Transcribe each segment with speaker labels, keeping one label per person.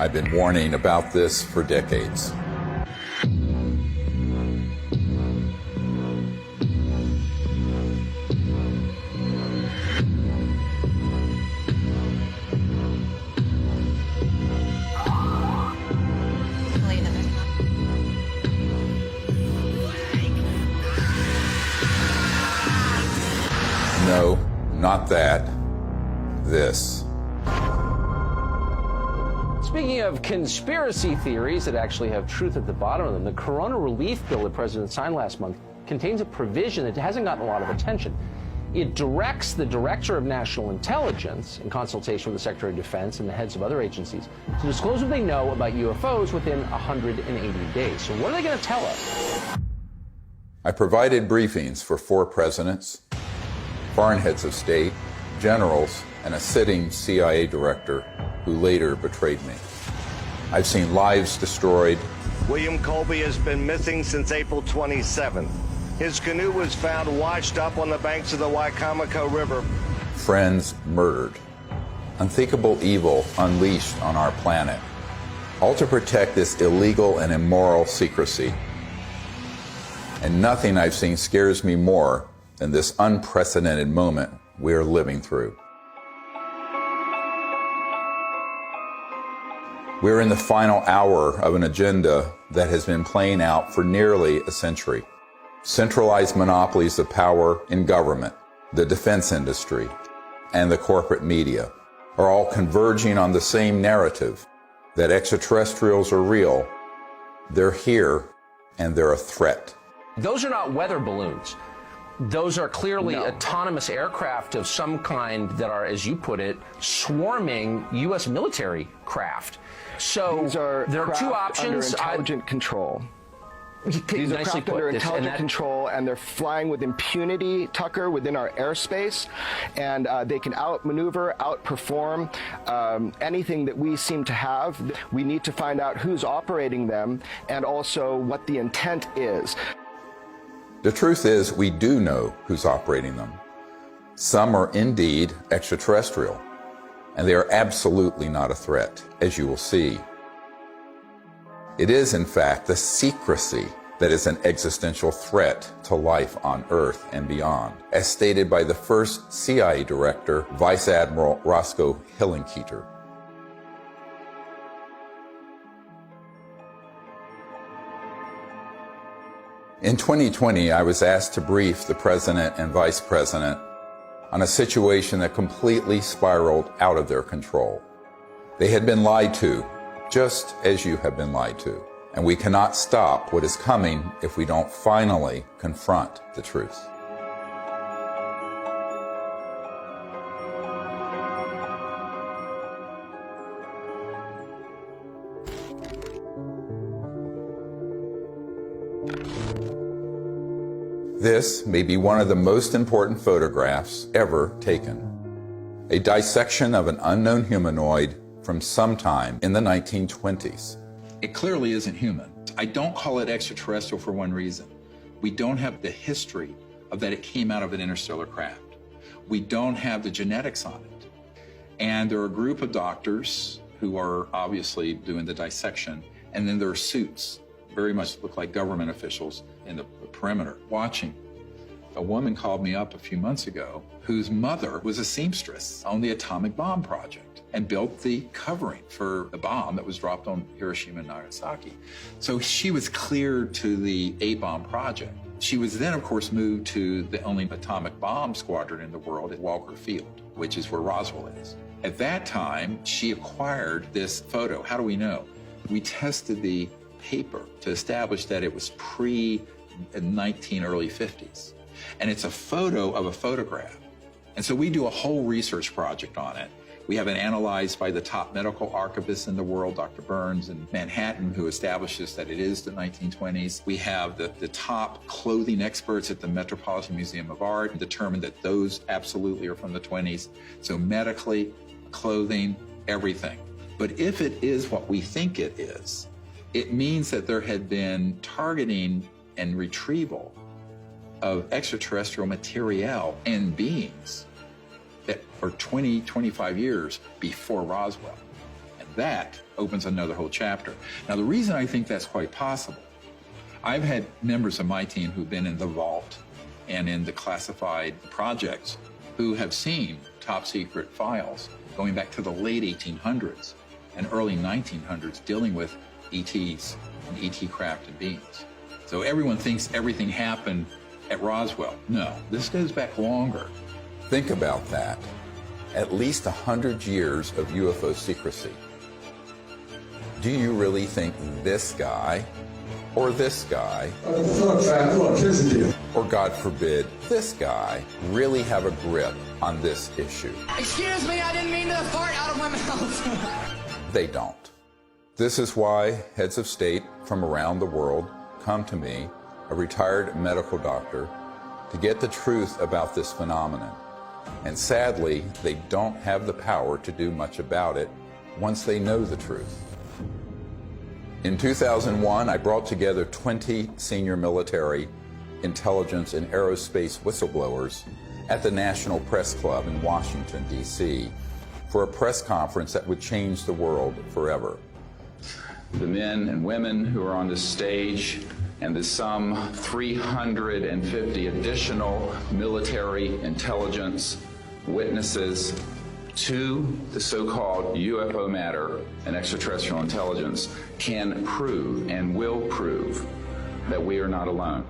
Speaker 1: I've been warning about this for decades. No, not that. This.
Speaker 2: Speaking of conspiracy theories that actually have truth at the bottom of them, the Corona relief bill the president signed last month contains a provision that hasn't gotten a lot of attention. It directs the Director of National Intelligence, in consultation with the Secretary of Defense and the heads of other agencies, to disclose what they know about UFOs within 180 days. So what are they going to tell us?
Speaker 1: I provided briefings for 4 presidents, foreign heads of state, generals, and a sitting CIA director who later betrayed me. I've seen lives destroyed.
Speaker 3: William Colby has been missing since April 27th. His canoe was found washed up on the banks of the Wicomico River.
Speaker 1: Friends murdered. Unthinkable evil unleashed on our planet. All to protect this illegal and immoral secrecy. And nothing I've seen scares me more than this unprecedented moment we are living through. We're in the final hour of an agenda that has been playing out for nearly a century. Centralized monopolies of power in government, the defense industry, and the corporate media are all converging on the same narrative that extraterrestrials are real, they're here, and they're a threat.
Speaker 2: Those are not weather balloons. Those are clearly autonomous aircraft of some kind that are, as you put it, swarming U.S. military craft. So there are 2 options.
Speaker 4: Under intelligent control. These are craft under intelligent control, and they're flying with impunity, Tucker, within our airspace, and they can outmaneuver, outperform anything that we seem to have. We need to find out who's operating them and also what the intent is.
Speaker 1: The truth is, we do know who's operating them. Some are indeed extraterrestrial, and they are absolutely not a threat, as you will see. It is, in fact, the secrecy that is an existential threat to life on Earth and beyond, as stated by the first CIA director, Vice Admiral Roscoe Hillenkoetter. In 2020, I was asked to brief the President and Vice President on a situation that completely spiraled out of their control. They had been lied to, just as you have been lied to. And we cannot stop what is coming if we don't finally confront the truth. This may be one of the most important photographs ever taken. A dissection of an unknown humanoid from sometime in the 1920s.
Speaker 5: It clearly isn't human. I don't call it extraterrestrial for one reason. We don't have the history of that it came out of an interstellar craft. We don't have the genetics on it. And there are a group of doctors who are obviously doing the dissection, and then there are suits, very much look like government officials in the perimeter, watching. A woman called me up a few months ago whose mother was a seamstress on the atomic bomb project and built the covering for the bomb that was dropped on Hiroshima and Nagasaki. So she was cleared to the A-bomb project. She was then, of course, moved to the only atomic bomb squadron in the world at Walker Field, which is where Roswell is. At that time, she acquired this photo. How do we know? We tested the paper to establish that it was early 50s. And it's a photo of a photograph. And so we do a whole research project on it. We have it analyzed by the top medical archivists in the world, Dr. Burns in Manhattan, who establishes that it is the 1920s. We have the top clothing experts at the Metropolitan Museum of Art determined that those absolutely are from the 20s. So medically, clothing, everything. But if it is what we think it is, it means that there had been targeting and retrieval of extraterrestrial material and beings that are 20, 25 years before Roswell. And that opens another whole chapter. Now, the reason I think that's quite possible, I've had members of my team who've been in the vault and in the classified projects who have seen top secret files going back to the late 1800s and early 1900s dealing with ETs and ET crafted beings. So everyone thinks everything happened at Roswell. No, this goes back longer.
Speaker 1: Think about that. At least 100 years of UFO secrecy. Do you really think this guy, or this guy, or God forbid, this guy, really have a grip on this issue?
Speaker 6: Excuse me, I didn't mean to fart out of my mouth.
Speaker 1: They don't. This is why heads of state from around the world come to me, a retired medical doctor, to get the truth about this phenomenon. And sadly, they don't have the power to do much about it once they know the truth. In 2001, I brought together 20 senior military, intelligence, and aerospace whistleblowers at the National Press Club in Washington, D.C., for a press conference that would change the world forever.
Speaker 5: The men and women who are on this stage and the some 350 additional military intelligence witnesses to the so-called UFO matter and extraterrestrial intelligence can prove and will prove that we are not alone.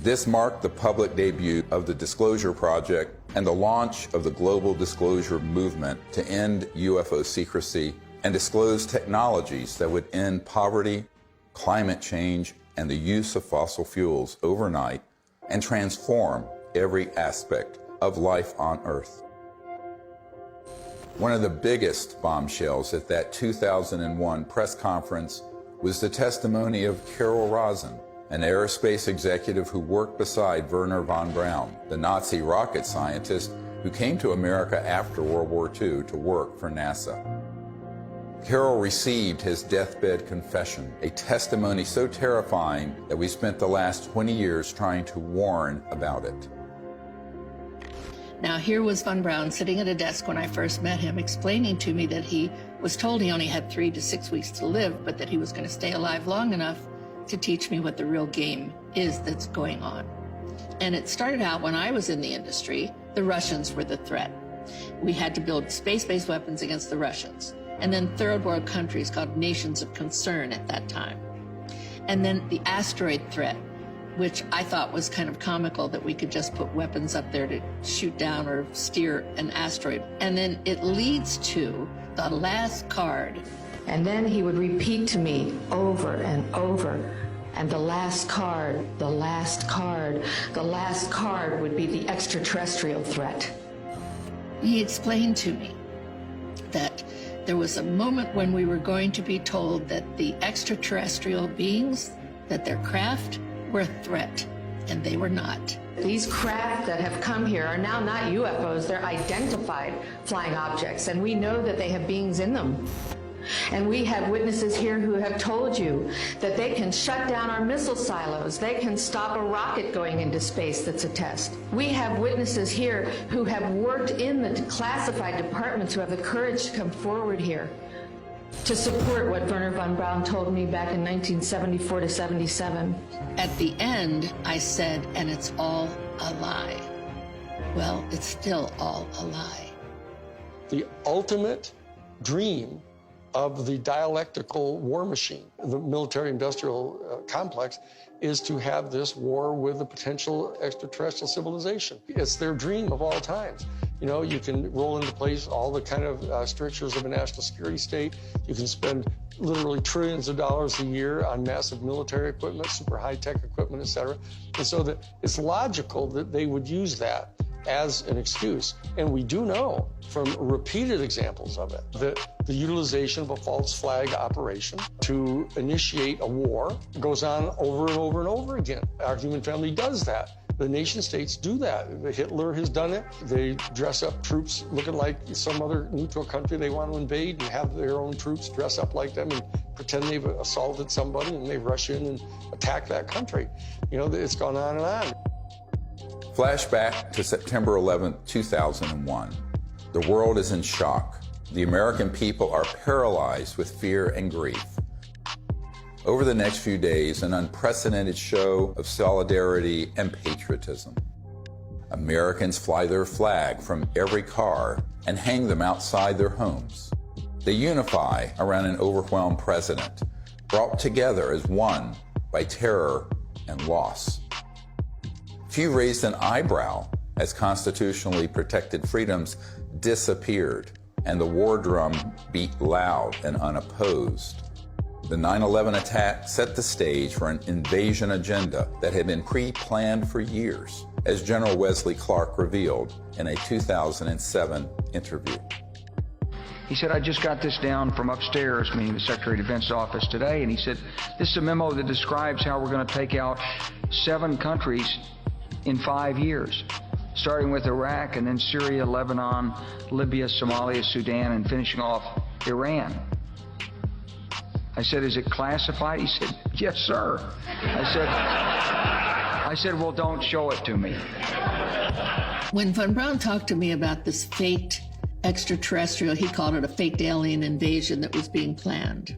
Speaker 1: This marked the public debut of the Disclosure Project and the launch of the global disclosure movement to end UFO secrecy and disclose technologies that would end poverty, climate change, and the use of fossil fuels overnight and transform every aspect of life on Earth. One of the biggest bombshells at that 2001 press conference was the testimony of Carol Rosin, an aerospace executive who worked beside Wernher von Braun, the Nazi rocket scientist who came to America after World War II to work for NASA. Carol received his deathbed confession, a testimony so terrifying that we spent the last 20 years trying to warn about it.
Speaker 7: Now, here was von Braun sitting at a desk when I first met him, explaining to me that he was told he only had 3 to 6 weeks to live, but that he was going to stay alive long enough to teach me what the real game is that's going on. And it started out when I was in the industry, the Russians were the threat. We had to build space-based weapons against the Russians. And then third world countries called nations of concern at that time. And then the asteroid threat, which I thought was kind of comical that we could just put weapons up there to shoot down or steer an asteroid. And then it leads to the last card.
Speaker 8: And then he would repeat to me over and over, and the last card, the last card, the last card would be the extraterrestrial threat.
Speaker 7: He explained to me that there was a moment when we were going to be told that the extraterrestrial beings, that their craft were a threat, and they were not.
Speaker 8: These craft that have come here are now not UFOs, they're identified flying objects, and we know that they have beings in them. And we have witnesses here who have told you that they can shut down our missile silos. They can stop a rocket going into space that's a test. We have witnesses here who have worked in the classified departments who have the courage to come forward here to support what Wernher von Braun told me back in 1974 to 77.
Speaker 7: At the end, I said, and it's all a lie. Well, it's still all a lie.
Speaker 9: The ultimate dream of the dialectical war machine, the military-industrial complex, is to have this war with a potential extraterrestrial civilization. It's their dream of all times. You know, you can roll into place all the kind of strictures of a national security state. You can spend literally trillions of dollars a year on massive military equipment, super high-tech equipment, et cetera. And so that it's logical that they would use that as an excuse. And we do know from repeated examples of it that the utilization of a false flag operation to initiate a war goes on over and over and over again. Our human family does that. The nation states do that. Hitler has done it. They dress up troops looking like some other neutral country they want to invade and have their own troops dress up like them and pretend they've assaulted somebody, and they rush in and attack that country. You know, it's gone on and on.
Speaker 1: Flashback to September 11, 2001. The world is in shock. The American people are paralyzed with fear and grief. Over the next few days, an unprecedented show of solidarity and patriotism. Americans fly their flag from every car and hang them outside their homes. They unify around an overwhelmed president, brought together as one by terror and loss. Few raised an eyebrow as constitutionally protected freedoms disappeared and the war drum beat loud and unopposed. The 9/11 attack set the stage for an invasion agenda that had been pre-planned for years, as General Wesley Clark revealed in a 2007 interview.
Speaker 10: He said, I just got this down from upstairs, meaning the Secretary of Defense's office today, and he said, this is a memo that describes how we're going to take out 7 countries in 5 years, starting with Iraq and then Syria, Lebanon, Libya, Somalia, Sudan, and finishing off Iran. I said, is it classified? He said, yes, sir. I said, well, don't show it to me.
Speaker 7: When Von Braun talked to me about this faked extraterrestrial, he called it a faked alien invasion that was being planned,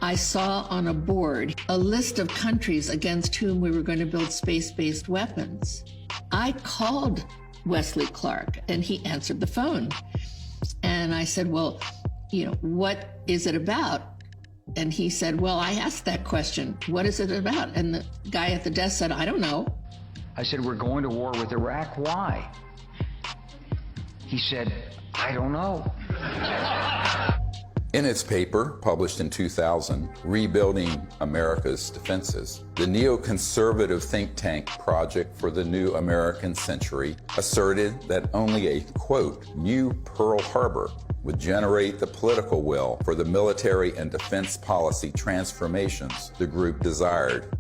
Speaker 7: I saw on a board a list of countries against whom we were going to build space-based weapons. I called Wesley Clark and he answered the phone. And I said, well, what is it about? And he said, well, I asked that question. What is it about? And the guy at the desk said, I don't know.
Speaker 10: I said, we're going to war with Iraq. Why? He said, I don't know.
Speaker 1: In its paper, published in 2000, Rebuilding America's Defenses, the neoconservative think tank Project for the New American Century asserted that only a, quote, new Pearl Harbor would generate the political will for the military and defense policy transformations the group desired.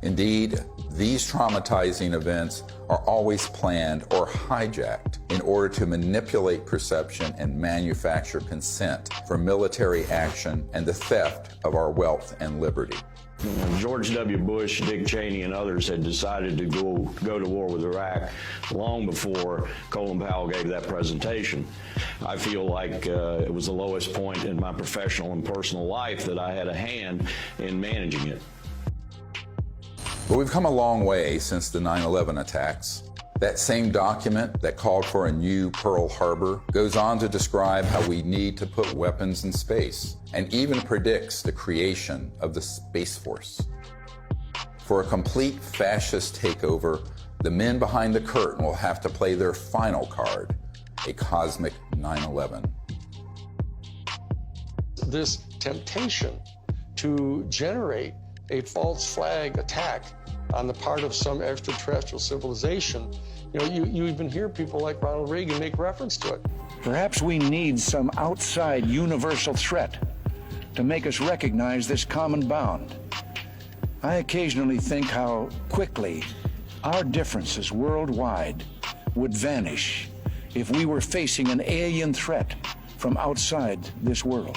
Speaker 1: Indeed, these traumatizing events are always planned or hijacked in order to manipulate perception and manufacture consent for military action and the theft of our wealth and liberty.
Speaker 11: George W. Bush, Dick Cheney, and others had decided to go to war with Iraq long before Colin Powell gave that presentation. I feel like it was the lowest point in my professional and personal life that I had a hand in managing it.
Speaker 1: But we've come a long way since the 9/11 attacks. That same document that called for a new Pearl Harbor goes on to describe how we need to put weapons in space, and even predicts the creation of the Space Force. For a complete fascist takeover, the men behind the curtain will have to play their final card, a cosmic 9/11.
Speaker 9: This temptation to generate a false flag attack on the part of some extraterrestrial civilization, you even hear people like Ronald Reagan make reference to it.
Speaker 12: Perhaps we need some outside universal threat to make us recognize this common bound. I occasionally think how quickly our differences worldwide would vanish if we were facing an alien threat from outside this world.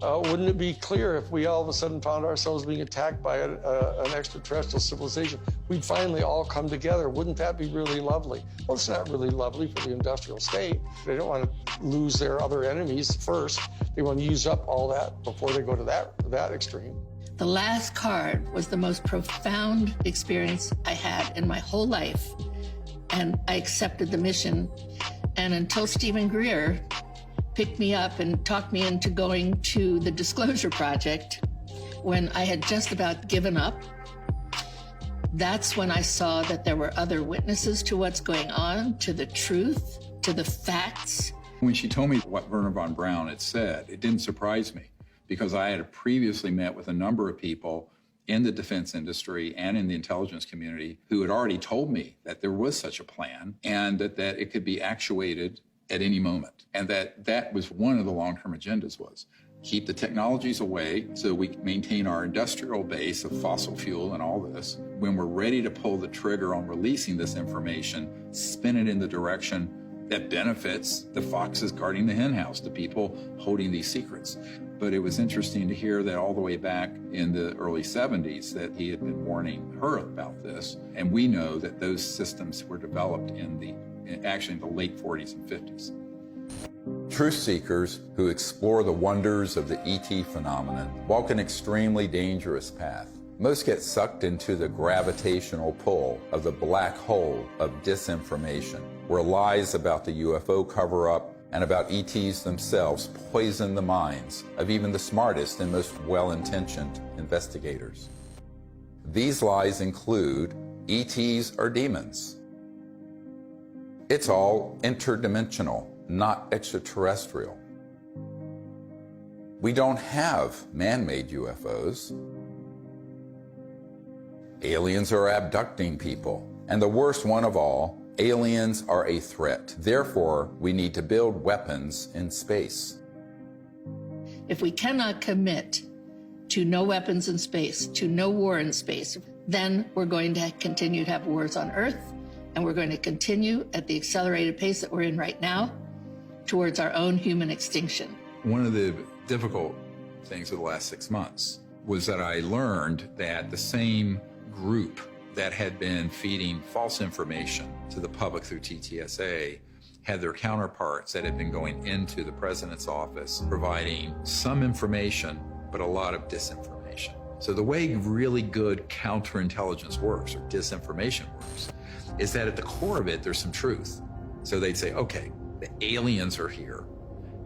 Speaker 9: Wouldn't it be clear if we all of a sudden found ourselves being attacked by an extraterrestrial civilization? We'd finally all come together. Wouldn't that be really lovely? Well, it's not really lovely for the industrial state. They don't want to lose their other enemies first. They want to use up all that before they go to that extreme.
Speaker 7: The last card was the most profound experience I had in my whole life. And I accepted the mission. And until Steven Greer picked me up and talked me into going to the Disclosure Project, when I had just about given up, that's when I saw that there were other witnesses to what's going on, to the truth, to the facts.
Speaker 5: When she told me what Wernher von Braun had said, it didn't surprise me, because I had previously met with a number of people in the defense industry and in the intelligence community who had already told me that there was such a plan and that it could be actuated at any moment, and that was one of the long-term agendas, was keep the technologies away so we can maintain our industrial base of fossil fuel and all this. When we're ready to pull the trigger on releasing this information, spin it in the direction that benefits the foxes guarding the hen house, the people holding these secrets. But it was interesting to hear that all the way back in the early 70s that he had been warning her about this, and we know that those systems were developed in the late 40s and 50s.
Speaker 1: Truth seekers who explore the wonders of the ET phenomenon walk an extremely dangerous path. Most get sucked into the gravitational pull of the black hole of disinformation, where lies about the UFO cover-up and about ETs themselves poison the minds of even the smartest and most well-intentioned investigators. These lies include ETs are demons. It's all interdimensional, not extraterrestrial. We don't have man-made UFOs. Aliens are abducting people. And the worst one of all, aliens are a threat. Therefore, we need to build weapons in space.
Speaker 7: If we cannot commit to no weapons in space, to no war in space, then we're going to continue to have wars on Earth, and we're going to continue at the accelerated pace that we're in right now towards our own human extinction.
Speaker 5: One of the difficult things of the last 6 months was that I learned that the same group that had been feeding false information to the public through TTSA had their counterparts that had been going into the president's office providing some information, but a lot of disinformation. So the way really good counterintelligence works, or disinformation works, is that at the core of it, there's some truth. So they'd say, okay, the aliens are here,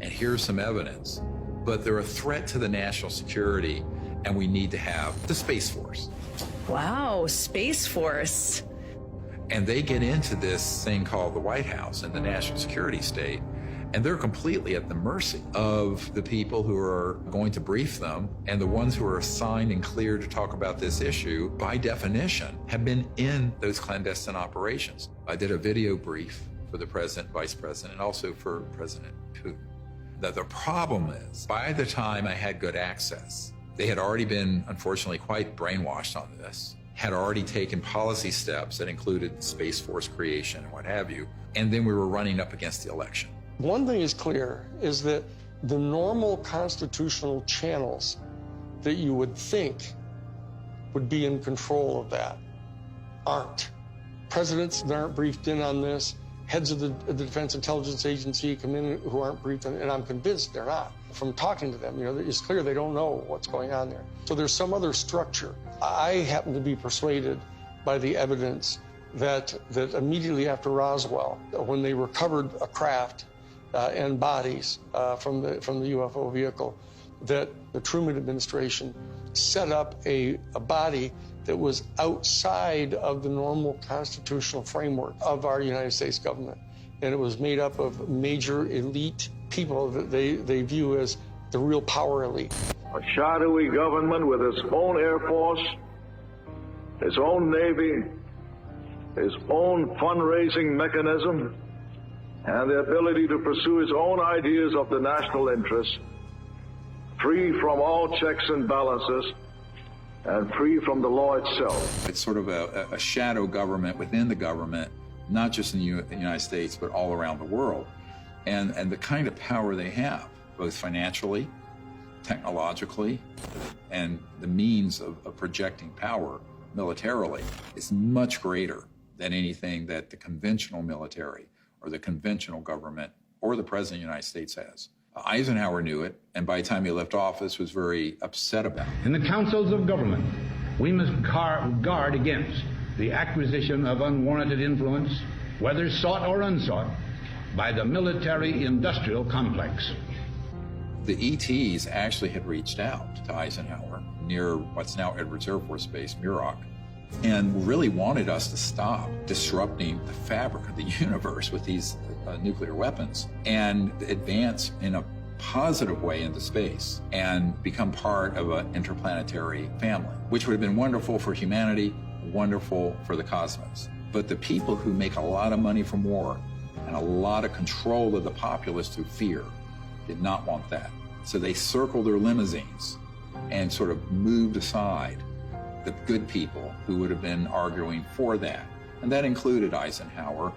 Speaker 5: and here's some evidence, but they're a threat to the national security, and we need to have the Space Force.
Speaker 13: Wow, Space Force.
Speaker 5: And they get into this thing called the White House and the national security state, and they're completely at the mercy of the people who are going to brief them, and the ones who are assigned and cleared to talk about this issue, by definition, have been in those clandestine operations. I did a video brief for the president, vice president, and also for President Putin. That the problem is, by the time I had good access, they had already been, unfortunately, quite brainwashed on this, had already taken policy steps that included Space Force creation and what have you, and then we were running up against the election.
Speaker 9: One thing is clear, is that the normal constitutional channels that you would think would be in control of that aren't. Presidents aren't briefed in on this. Heads of the Defense Intelligence Agency come in who aren't briefed, and I'm convinced they're not. From talking to them, it's clear they don't know what's going on there. So there's some other structure. I happen to be persuaded by the evidence that immediately after Roswell, when they recovered a craft and bodies from the UFO vehicle, that the Truman administration set up a body that was outside of the normal constitutional framework of our United States government. And it was made up of major elite people that they view as the real power elite.
Speaker 14: A shadowy government with its own Air Force, its own Navy, its own fundraising mechanism, and the ability to pursue its own ideas of the national interest, free from all checks and balances, and free from the law itself.
Speaker 5: It's sort of a shadow government within the government, not just in the United States, but all around the world. And the kind of power they have, both financially, technologically, and the means of projecting power militarily, is much greater than anything that the conventional military or the conventional government or the President of the United States has. Eisenhower knew it, and by the time he left office was very upset about it.
Speaker 15: In the councils of government, we must guard against the acquisition of unwarranted influence, whether sought or unsought, by the military-industrial complex.
Speaker 5: The ETs actually had reached out to Eisenhower near what's now Edwards Air Force Base, Muroc, and really wanted us to stop disrupting the fabric of the universe with these nuclear weapons and advance in a positive way into space and become part of an interplanetary family, which would have been wonderful for humanity, wonderful for the cosmos. But the people who make a lot of money from war and a lot of control of the populace through fear did not want that. So they circled their limousines and sort of moved aside the good people who would have been arguing for that. And that included Eisenhower.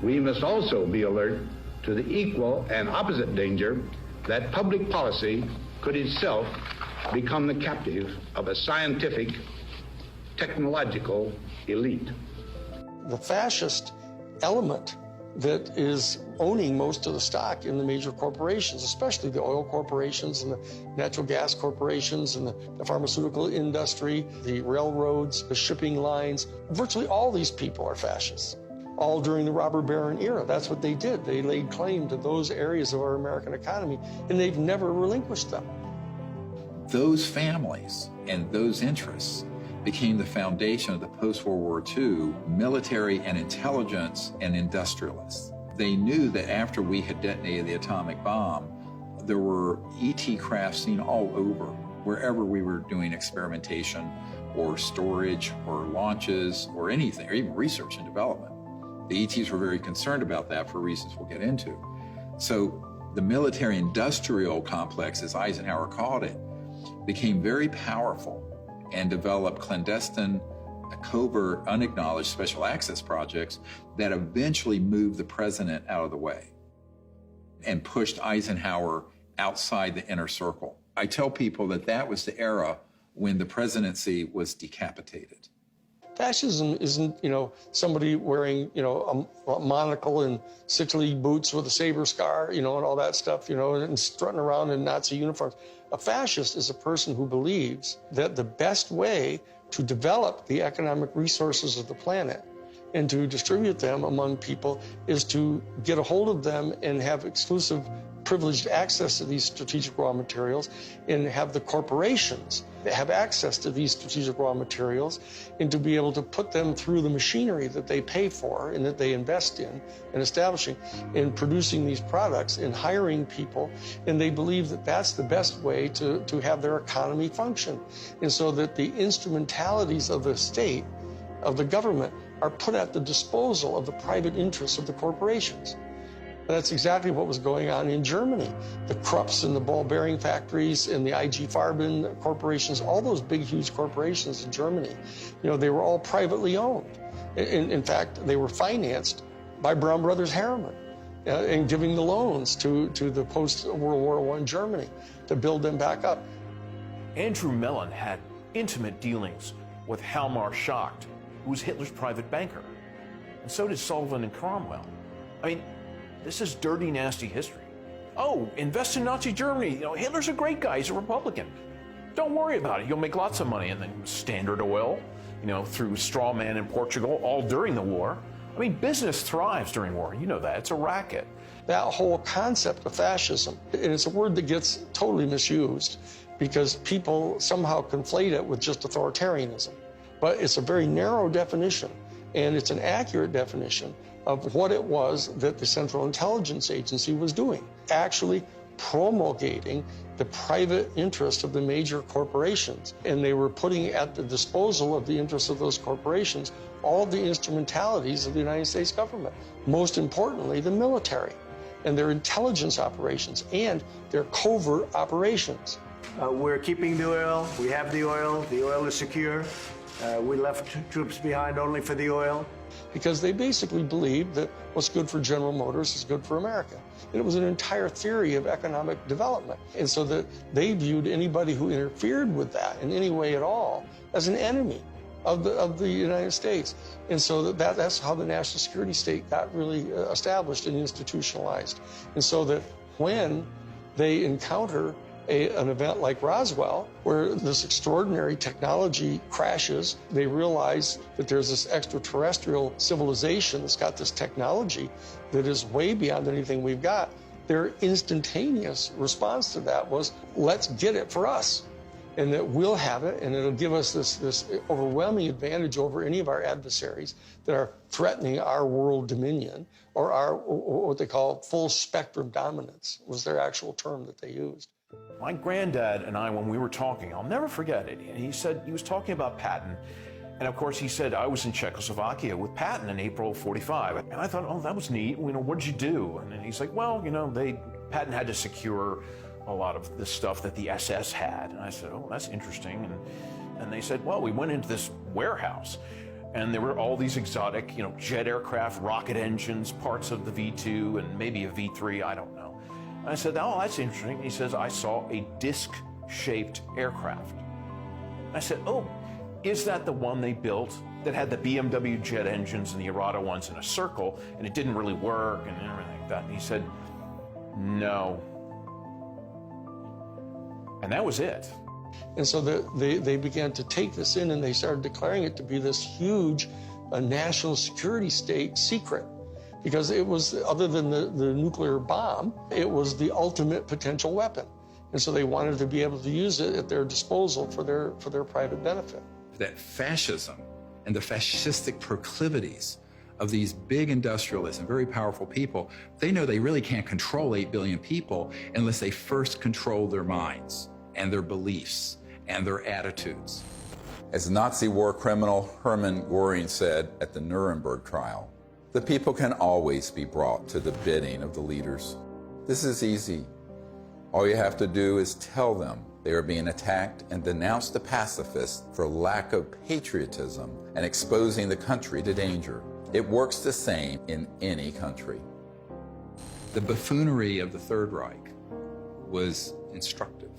Speaker 15: We must also be alert to the equal and opposite danger that public policy could itself become the captive of a scientific, technological elite.
Speaker 9: The fascist element that is owning most of the stock in the major corporations, especially the oil corporations and the natural gas corporations and the pharmaceutical industry, the railroads, the shipping lines. Virtually all these people are fascists, all during the robber baron era. That's what they did. They laid claim to those areas of our American economy, and they've never relinquished them.
Speaker 5: Those families and those interests became the foundation of the post-World War II military and intelligence and industrialists. They knew that after we had detonated the atomic bomb, there were ET craft seen all over, wherever we were doing experimentation or storage or launches or anything, or even research and development. The ETs were very concerned about that for reasons we'll get into. So the military-industrial complex, as Eisenhower called it, became very powerful and developed clandestine, covert, unacknowledged special access projects that eventually moved the president out of the way and pushed Eisenhower outside the inner circle. I tell people that that was the era when the presidency was decapitated.
Speaker 9: Fascism isn't, somebody wearing, a monocle and 6-league boots with a saber scar, and all that stuff, and strutting around in Nazi uniforms. A fascist is a person who believes that the best way to develop the economic resources of the planet and to distribute them among people is to get a hold of them and have exclusive privileged access to these strategic raw materials and have the corporations that have access to these strategic raw materials and to be able to put them through the machinery that they pay for and that they invest in and establishing and producing these products and hiring people. And they believe that that's the best way to have their economy function. And so that the instrumentalities of the state, of the government, are put at the disposal of the private interests of the corporations. And that's exactly what was going on in Germany. The Krupps and the ball bearing factories and the IG Farben corporations, all those big, huge corporations in Germany, they were all privately owned. In fact, they were financed by Brown Brothers Harriman and giving the loans to the post-World War I Germany to build them back up.
Speaker 16: Andrew Mellon had intimate dealings with Hjalmar Schacht, who was Hitler's private banker. And so did Sullivan and Cromwell. I mean, this is dirty, nasty history. Oh, invest in Nazi Germany. Hitler's a great guy. He's a Republican. Don't worry about it. You'll make lots of money. And then Standard Oil, through straw man in Portugal, all during the war. I mean, business thrives during war. You know that. It's a racket.
Speaker 9: That whole concept of fascism, and it's a word that gets totally misused because people somehow conflate it with just authoritarianism. But it's a very narrow definition, and it's an accurate definition of what it was that the Central Intelligence Agency was doing, actually promulgating the private interest of the major corporations. And they were putting at the disposal of the interests of those corporations all the instrumentalities of the United States government, most importantly, the military and their intelligence operations and their covert operations.
Speaker 17: We're keeping the oil. We have the oil. The oil is secure. We left troops behind only for the oil.
Speaker 9: Because they basically believed that what's good for General Motors is good for America. And it was an entire theory of economic development. And so that they viewed anybody who interfered with that in any way at all as an enemy of the United States. And so that's how the national security state got really established and institutionalized. And so that when they encounter an event like Roswell, where this extraordinary technology crashes, they realize that there's this extraterrestrial civilization that's got this technology that is way beyond anything we've got. Their instantaneous response to that was, let's get it for us. And that we'll have it, and it'll give us this overwhelming advantage over any of our adversaries that are threatening our world dominion, or our, what they call full spectrum dominance, was their actual term that they used.
Speaker 16: My granddad and I, when we were talking, I'll never forget it. And he said, he was talking about Patton. And of course, he said, I was in Czechoslovakia with Patton in April of '45. And I thought, oh, that was neat. What did you do? And he's like, well, Patton had to secure a lot of the stuff that the SS had. And I said, oh, that's interesting. And they said, well, we went into this warehouse. And there were all these exotic, jet aircraft, rocket engines, parts of the V-2, and maybe a V-3, I don't know. And I said, oh, that's interesting. He says, I saw a disc-shaped aircraft. I said, oh, is that the one they built that had the BMW jet engines and the Arada ones in a circle, and it didn't really work and everything like that. And he said, no. And that was it.
Speaker 9: And so they began to take this in, and they started declaring it to be this huge national security state secret, because it was, other than the nuclear bomb, it was the ultimate potential weapon. And so they wanted to be able to use it at their disposal for their private benefit.
Speaker 5: That fascism and the fascistic proclivities of these big industrialists and very powerful people, they know they really can't control 8 billion people unless they first control their minds and their beliefs and their attitudes.
Speaker 1: As Nazi war criminal Hermann Göring said at the Nuremberg trial, the people can always be brought to the bidding of the leaders. This is easy. All you have to do is tell them they are being attacked and denounce the pacifists for lack of patriotism and exposing the country to danger. It works the same in any country.
Speaker 5: The buffoonery of the Third Reich was instructive,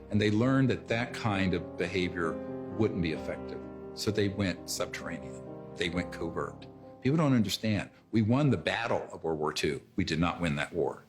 Speaker 5: and they learned that that kind of behavior wouldn't be effective. So they went subterranean. They went covert. People don't understand. We won the battle of World War II. We did not win that war.